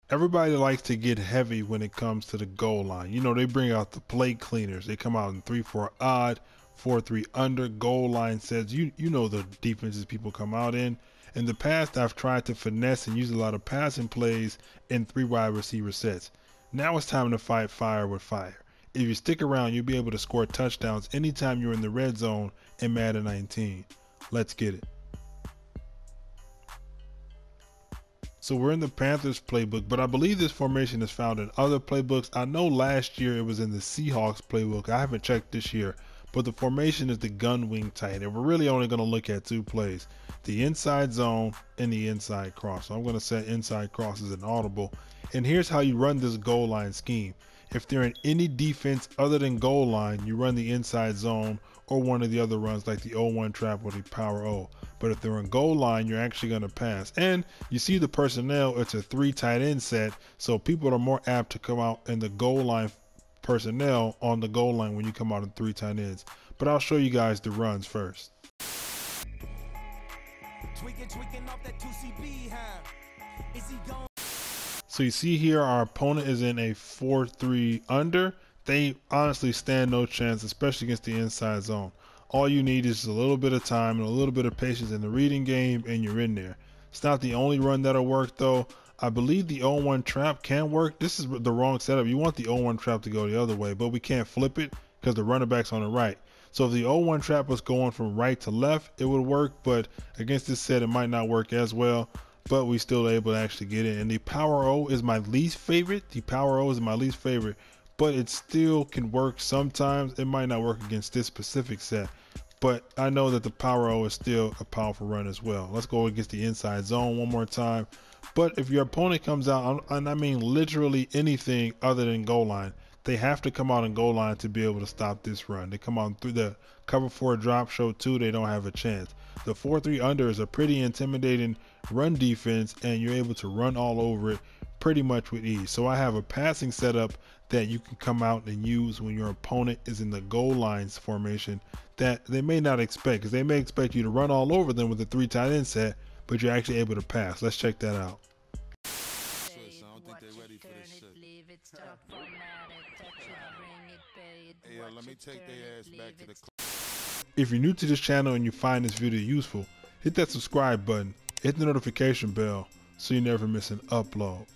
Everybody likes to get heavy when it comes to the goal line. You know, they bring out the plate cleaners. They come out in 3-4 odd, 4-3 under goal line sets. You know the defenses people come out in. In the past, I've tried to finesse and use a lot of passing plays in 3 wide receiver sets. Now it's time to fight fire with fire. If you stick around, you'll be able to score touchdowns anytime you're in the red zone in Madden 19. Let's get it. So we're in the Panthers playbook, but I believe this formation is found in other playbooks. I know last year it was in the Seahawks playbook. I haven't checked this year, but the formation is the gun wing tight, and we're really only going to look at 2 plays, the inside zone and the inside cross. So I'm going to set inside cross as an audible, and here's how you run this goal line scheme. If they're in any defense other than goal line, you run the inside zone or one of the other runs like the 0-1 trap or the power O. But if they're in goal line, you're actually going to pass. And you see the personnel, it's a 3 tight end set, so people are more apt to come out in the goal line personnel on the goal line when you come out in 3 tight ends. But I'll show you guys the runs first. Tweaking off that 2CB, huh? Is he going? So you see here our opponent is in a 4-3 under. They honestly stand no chance, especially against the inside zone. All you need is a little bit of time and a little bit of patience in the reading game, and you're in there. It's not the only run that'll work though. I believe the 0-1 trap can work. This is the wrong setup. You want the 0-1 trap to go the other way, but we can't flip it because the running back's on the right. So if the 0-1 trap was going from right to left, it would work, but against this set, it might not work as well. But we still able to actually get in. And the power O is my least favorite. The power O is my least favorite, but it still can work sometimes. It might not work against this specific set, but I know that the power O is still a powerful run as well. Let's go against the inside zone one more time. But if your opponent comes out, and I mean literally anything other than goal line, they have to come out in goal line to be able to stop this run. They come out through the cover 4 drop show 2, they don't have a chance. The 4-3 under is a pretty intimidating run defense, and you're able to run all over it pretty much with ease. So I have a passing setup that you can come out and use when your opponent is in the goal lines formation that they may not expect, because they may expect you to run all over them with a 3 tight end set, but you're actually able to pass. Let's check that out. If you're new to this channel and you find this video useful, hit that subscribe button, hit the notification bell so you never miss an upload.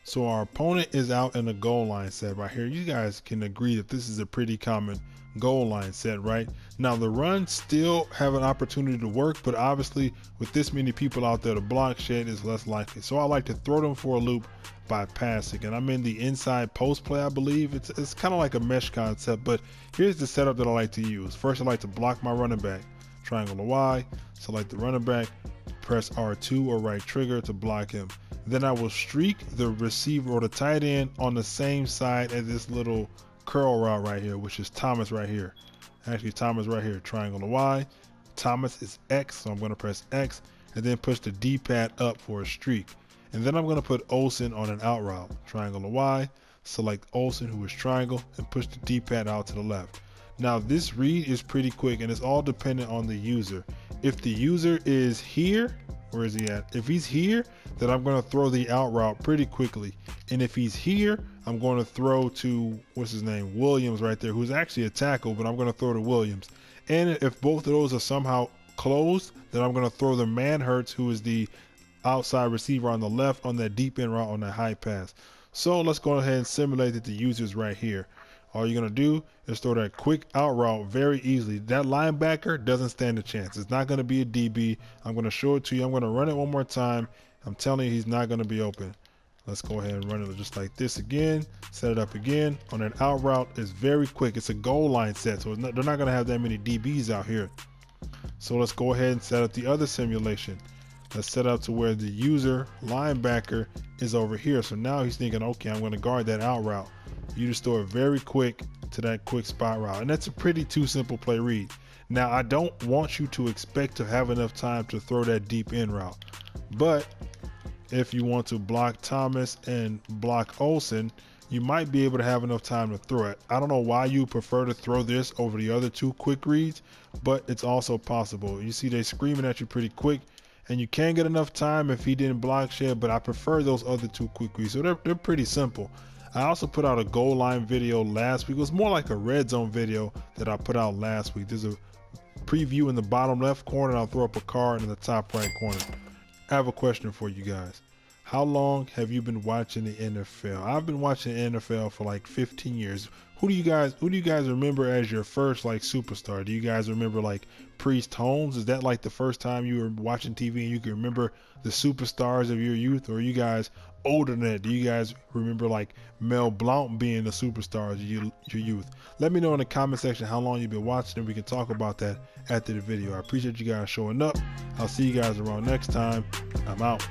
So our opponent is out in a goal line set right here. You guys can agree that this is a pretty common goal line set, right? Now the runs still have an opportunity to work, but obviously with this many people out there, the block shed is less likely. So I like to throw them for a loop by passing, and I'm in the inside post play. I believe it's kind of like a mesh concept, but here's the setup that I like to use. First, I like to block my running back, triangle to Y, select the running back, press R2 or right trigger to block him. Then I will streak the receiver or the tight end on the same side as this little curl route right here, which is Thomas right here. Actually, Thomas right here, triangle to Y. Thomas is X, so I'm going to press X and then push the D-pad up for a streak. And then I'm going to put Olsen on an out route, triangle to Y, select Olsen, who is triangle, and push the D-pad out to the left. Now this read is pretty quick, and it's all dependent on the user. If the user is here, where is he at? If he's here, then I'm going to throw the out route pretty quickly. And if he's here, I'm going to throw to, what's his name, Williams right there, who's actually a tackle, but I'm going to throw to Williams. And if both of those are somehow closed, then I'm going to throw the Manhurts, who is the outside receiver on the left on that deep end route on that high pass. So let's go ahead and simulate that the user's right here. All you're going to do is throw that quick out route very easily. That linebacker doesn't stand a chance. It's not going to be a DB. I'm going to show it to you. I'm going to run it one more time. I'm telling you, he's not going to be open. Let's go ahead and run it just like this again. Set it up again. On that out route, it's very quick. It's a goal line set, so they're not going to have that many DBs out here. So let's go ahead and set up the other simulation. Let's set up to where the user linebacker is over here. So now he's thinking, okay, I'm going to guard that out route. You just throw it very quick to that quick spot route. And that's a pretty too simple play read. Now, I don't want you to expect to have enough time to throw that deep end route. But if you want to block Thomas and block Olsen, you might be able to have enough time to throw it. I don't know why you prefer to throw this over the other 2 quick reads, but it's also possible. You see they screaming at you pretty quick, And you can't get enough time if he didn't block shed, but I prefer those other two quick reads. So they're pretty simple. I also put out a goal line video last week. It was more like a red zone video that I put out last week. There's a preview in the bottom left corner, and I'll throw up a card in the top right corner. I have a question for you guys. How long have you been watching the NFL? I've been watching the NFL for like 15 years. Who do you guys remember as your first like superstar? Do you guys remember like Priest Holmes? Is that like the first time you were watching TV and you can remember the superstars of your youth? Or are you guys older than that? Do you guys remember like Mel Blount being the superstars of your youth? Let me know in the comment section how long you've been watching, and we can talk about that after the video. I appreciate you guys showing up. I'll see you guys around next time. I'm out.